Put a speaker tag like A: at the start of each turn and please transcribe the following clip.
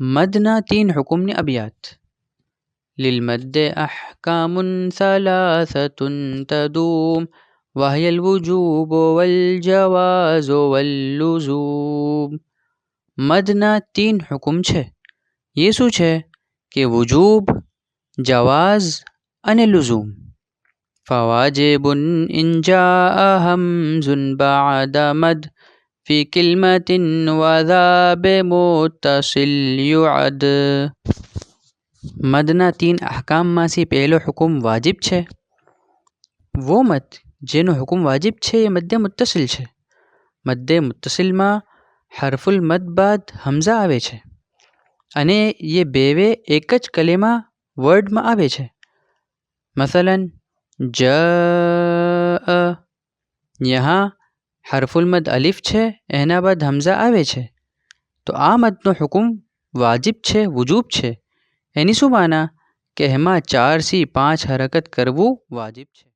A: મદના 3 હુકમની અબિયાત. للمد أحكام ثلاثة تدوم وهي الوجوب والجواز واللزوم. મદના 3 હુકમ છે. એ શું છે કે વુજૂબ, જવાઝ અને લુઝૂમ. فواجب إن جاء همز بعد مد في كلمة وذا بمتصل يعد. મદના 3 અહકામમાંથી પહેલો હુકમ વાજિબ છે. વો મદ જેનો હુકમ વાજિબ છે એ મદ્દે મુત્તસિલ છે. મદ્દે મુત્તસિલમાં હરફુલ મદ બાદ હમઝા આવે છે અને એ બેવે એક જ કલેમાં વર્ડમાં આવે છે. મસલન જઅ, યહાં હરફુલ મદ અલિફ છે, એના બાદ હમઝા આવે છે. તો આ મદનો હુકમ વાજિબ છે, વુજૂબ છે. એની શું માના કે એમાં 4 થી 5 હરકત કરવું વાજિબ છે.